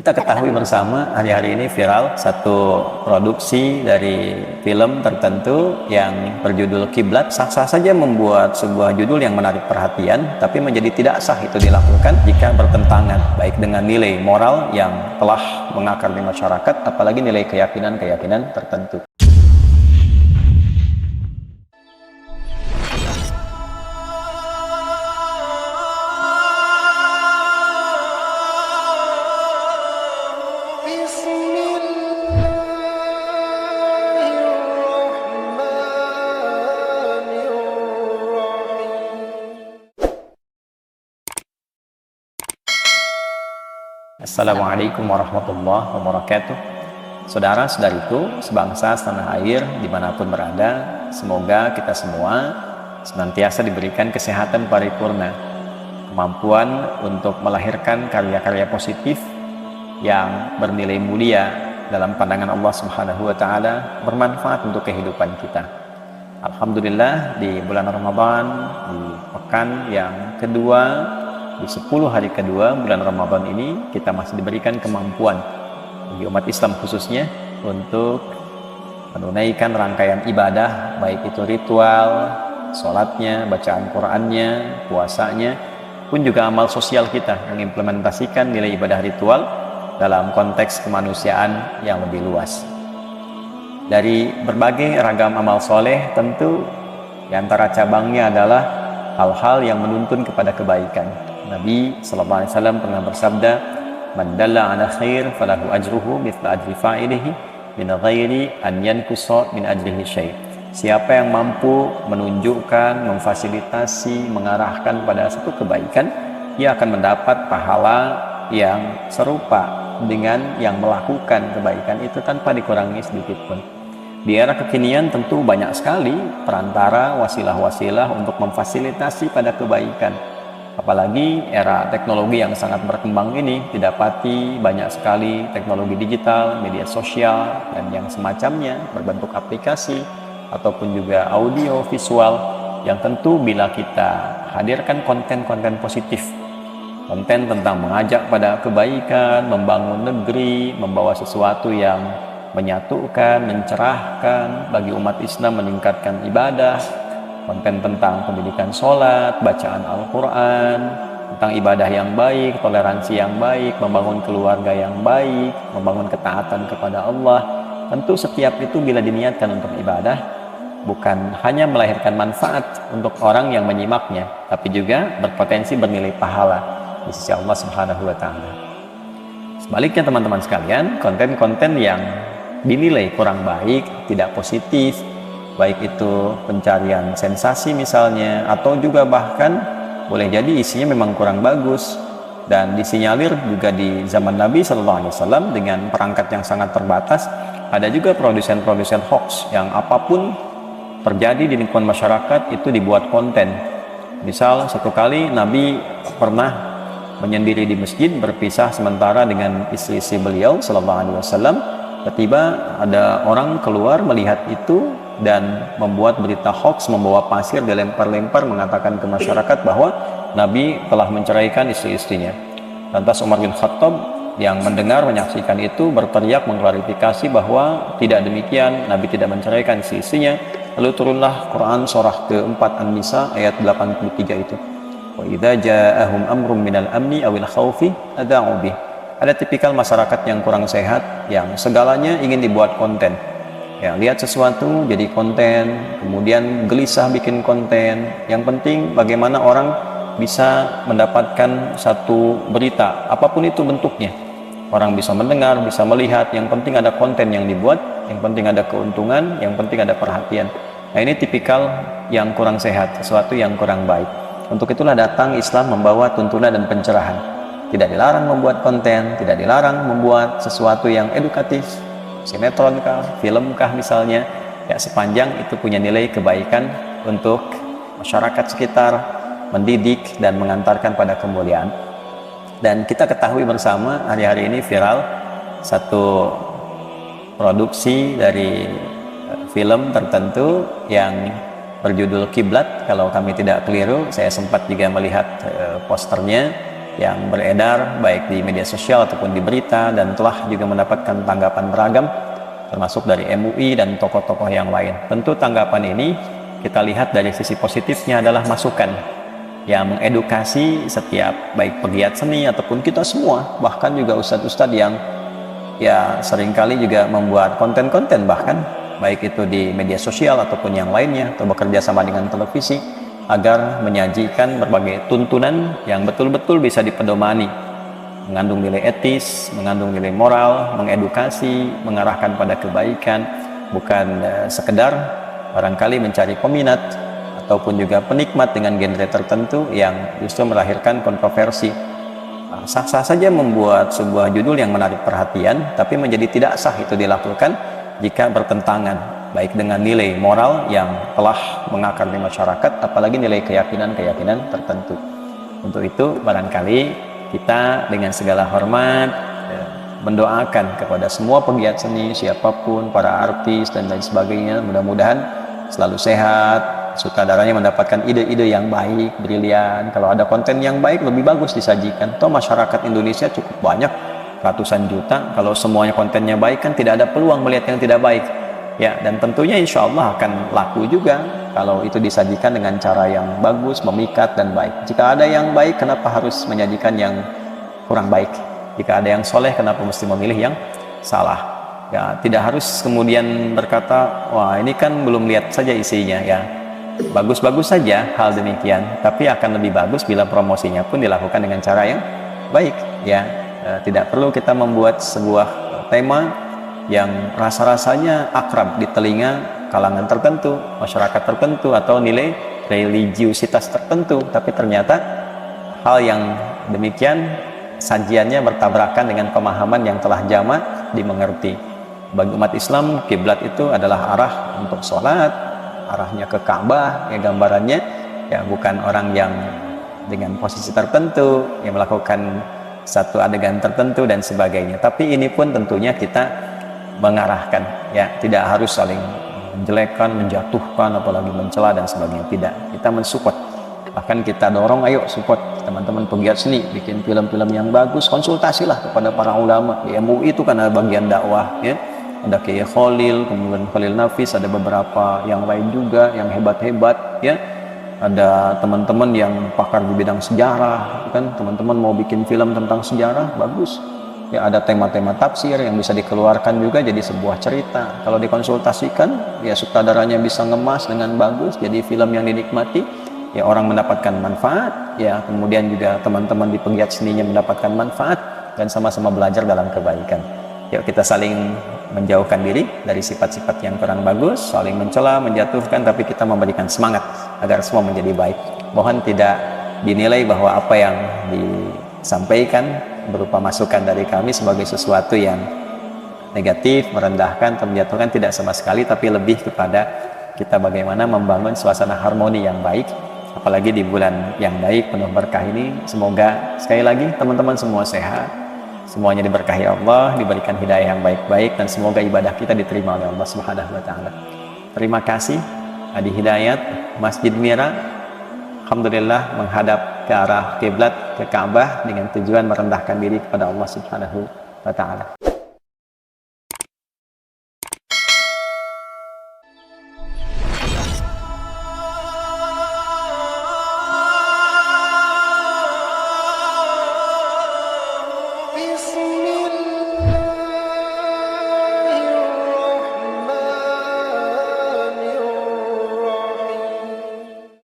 Kita ketahui bersama hari-hari ini viral satu produksi dari film tertentu yang berjudul Kiblat. Sah-sah saja membuat sebuah judul yang menarik perhatian, tapi menjadi tidak sah itu dilakukan jika bertentangan baik dengan nilai moral yang telah mengakar di masyarakat, apalagi nilai keyakinan-keyakinan tertentu. Assalamualaikum warahmatullahi wabarakatuh. Saudara-saudariku, sebangsa setanah air dimanapun berada, semoga kita semua senantiasa diberikan kesehatan paripurna, kemampuan untuk melahirkan karya-karya positif yang bernilai mulia dalam pandangan Allah Subhanahu wa Ta'ala, bermanfaat untuk kehidupan kita. Alhamdulillah, di bulan Ramadan, di pekan yang kedua, di 10 hari kedua bulan Ramadan ini, kita masih diberikan kemampuan bagi umat Islam khususnya untuk menunaikan rangkaian ibadah, baik itu ritual, sholatnya, bacaan Qur'annya, puasanya, pun juga amal sosial kita, mengimplementasikan nilai ibadah ritual dalam konteks kemanusiaan yang lebih luas. Dari berbagai ragam amal soleh, tentu di antara cabangnya adalah hal-hal yang menuntun kepada kebaikan. Nabi sallallahu alaihi wasallam pernah bersabda, "Man dalla 'ala khair falahu ajruhu mithla ajri fa'ilihi min ghairi an yanqusa min ajrihi syai'." Siapa yang mampu menunjukkan, memfasilitasi, mengarahkan pada satu kebaikan, ia akan mendapat pahala yang serupa dengan yang melakukan kebaikan itu tanpa dikurangi sedikit pun. Di era kekinian tentu banyak sekali perantara, wasilah-wasilah untuk memfasilitasi pada kebaikan. Apalagi era teknologi yang sangat berkembang ini, didapati banyak sekali teknologi digital, media sosial, dan yang semacamnya berbentuk aplikasi ataupun juga audio visual yang tentu bila kita hadirkan konten-konten positif, konten tentang mengajak pada kebaikan, membangun negeri, membawa sesuatu yang menyatukan, mencerahkan bagi umat Islam, meningkatkan ibadah, konten tentang pendidikan sholat, bacaan Al-Quran, tentang ibadah yang baik, toleransi yang baik, membangun keluarga yang baik, membangun ketaatan kepada Allah. Tentu setiap itu bila diniatkan untuk ibadah, bukan hanya melahirkan manfaat untuk orang yang menyimaknya, tapi juga berpotensi bernilai pahala di sisi Allah Subhanahu wa Ta'ala. Sebaliknya teman-teman sekalian, konten-konten yang dinilai kurang baik, tidak positif, baik itu pencarian sensasi misalnya, atau juga bahkan boleh jadi isinya memang kurang bagus dan disinyalir juga di zaman Nabi Sallallahu Alaihi Wasallam dengan perangkat yang sangat terbatas. Ada juga produsen-produsen hoax yang apapun terjadi di lingkungan masyarakat itu dibuat konten. Misal satu kali Nabi pernah menyendiri di masjid, berpisah sementara dengan istri-istri beliau Sallallahu Alaihi Wasallam. Tiba-tiba ada orang keluar melihat itu dan membuat berita hoax, membawa pasir, dilempar-lempar, mengatakan ke masyarakat bahwa Nabi telah menceraikan istri-istrinya. Lantas Umar bin Khattab yang mendengar, menyaksikan itu berteriak mengklarifikasi bahwa tidak demikian, Nabi tidak menceraikan istri-istrinya. Lalu turunlah Quran surah keempat An-Nisa ayat 83 itu. Wa idza ja'ahum amrun minal amni awil khaufi ada'u bih. Ada tipikal masyarakat yang kurang sehat, yang segalanya ingin dibuat konten. Ya, lihat sesuatu jadi konten, kemudian gelisah bikin konten. Yang penting bagaimana orang bisa mendapatkan satu berita, apapun itu bentuknya. Orang bisa mendengar, bisa melihat, yang penting ada konten yang dibuat, yang penting ada keuntungan, yang penting ada perhatian. Nah, ini tipikal yang kurang sehat, sesuatu yang kurang baik. Untuk itulah datang Islam membawa tuntunan dan pencerahan. Tidak dilarang membuat konten, tidak dilarang membuat sesuatu yang edukatif, sinetron kah, film kah misalnya, ya sepanjang itu punya nilai kebaikan untuk masyarakat sekitar, mendidik dan mengantarkan pada kemuliaan. Dan kita ketahui bersama hari-hari ini viral satu produksi dari film tertentu yang berjudul Kiblat. Kalau kami tidak keliru, saya sempat juga melihat posternya. yang beredar baik di media sosial ataupun di berita, dan telah juga mendapatkan tanggapan beragam termasuk dari MUI dan tokoh-tokoh yang lain. Tentu tanggapan ini kita lihat dari sisi positifnya adalah masukan yang mengedukasi setiap baik pegiat seni ataupun kita semua, bahkan juga ustadz-ustadz yang ya seringkali juga membuat konten-konten bahkan baik itu di media sosial ataupun yang lainnya, atau bekerja sama dengan televisi agar menyajikan berbagai tuntunan yang betul-betul bisa dipedomani, mengandung nilai etis, mengandung nilai moral, mengedukasi, mengarahkan pada kebaikan, bukan sekedar barangkali mencari peminat ataupun juga penikmat dengan genre tertentu yang justru melahirkan kontroversi. Sah-sah saja membuat sebuah judul yang menarik perhatian, tapi menjadi tidak sah itu dilakukan jika bertentangan baik dengan nilai moral yang telah mengakar di masyarakat, apalagi nilai keyakinan-keyakinan tertentu. Untuk itu barangkali kita dengan segala hormat mendoakan kepada semua pegiat seni, siapapun, para artis dan lain sebagainya, mudah-mudahan selalu sehat, sutradaranya mendapatkan ide-ide yang baik, brilian. Kalau ada konten yang baik, lebih bagus disajikan. Toh masyarakat Indonesia cukup banyak, ratusan juta. Kalau semuanya kontennya baik kan tidak ada peluang melihat yang tidak baik. Ya, dan tentunya insya Allah akan laku juga kalau itu disajikan dengan cara yang bagus, memikat dan baik. Jika ada yang baik, kenapa harus menyajikan yang kurang baik? Jika ada yang soleh, kenapa mesti memilih yang salah? Ya, tidak harus kemudian berkata, wah ini kan belum lihat saja isinya. Ya, bagus-bagus saja hal demikian, tapi akan lebih bagus bila promosinya pun dilakukan dengan cara yang baik. Ya, tidak perlu kita membuat sebuah tema yang rasa-rasanya akrab di telinga kalangan tertentu, masyarakat tertentu, atau nilai religiusitas tertentu, tapi ternyata hal yang demikian sajiannya bertabrakan dengan pemahaman yang telah jamak dimengerti. Bagi umat Islam, kiblat itu adalah arah untuk sholat, arahnya ke Ka'bah, ya gambarannya ya bukan orang yang dengan posisi tertentu yang melakukan satu adegan tertentu dan sebagainya. Tapi ini pun tentunya kita mengarahkan, ya tidak harus saling menjelekkan, menjatuhkan, apalagi mencela dan sebagainya. Tidak, kita mensupport, bahkan kita dorong, ayo support teman-teman pegiat seni, bikin film-film yang bagus, konsultasilah kepada para ulama. Di MUI itu kan ada bagian dakwah, ya ada Kiai Khalil, kemudian Khalil Nafis, ada beberapa yang lain juga yang hebat-hebat, ya ada teman-teman yang pakar di bidang sejarah, kan teman-teman mau bikin film tentang sejarah, bagus. Ya, ada tema-tema tafsir yang bisa dikeluarkan juga jadi sebuah cerita. Kalau dikonsultasikan, ya sutradaranya bisa ngemas dengan bagus, jadi film yang dinikmati, ya orang mendapatkan manfaat, ya kemudian juga teman-teman di pegiat seninya mendapatkan manfaat, dan sama-sama belajar dalam kebaikan. Yuk kita saling menjauhkan diri dari sifat-sifat yang kurang bagus, saling mencela, menjatuhkan, tapi kita memberikan semangat agar semua menjadi baik. Mohon tidak dinilai bahwa apa yang disampaikan berupa masukan dari kami sebagai sesuatu yang negatif, merendahkan atau menjatuhkan, tidak sama sekali, tapi lebih kepada kita bagaimana membangun suasana harmoni yang baik, apalagi di bulan yang baik penuh berkah ini. Semoga sekali lagi teman-teman semua sehat, semuanya diberkahi Allah, diberikan hidayah yang baik-baik, dan semoga ibadah kita diterima oleh Allah Subhanahu wa taala. Terima kasih. Adi Hidayat, Masjid Mira, alhamdulillah menghadap ke arah kiblat, ke Ka'bah, dengan tujuan merendahkan diri kepada Allah Subhanahu wa taala.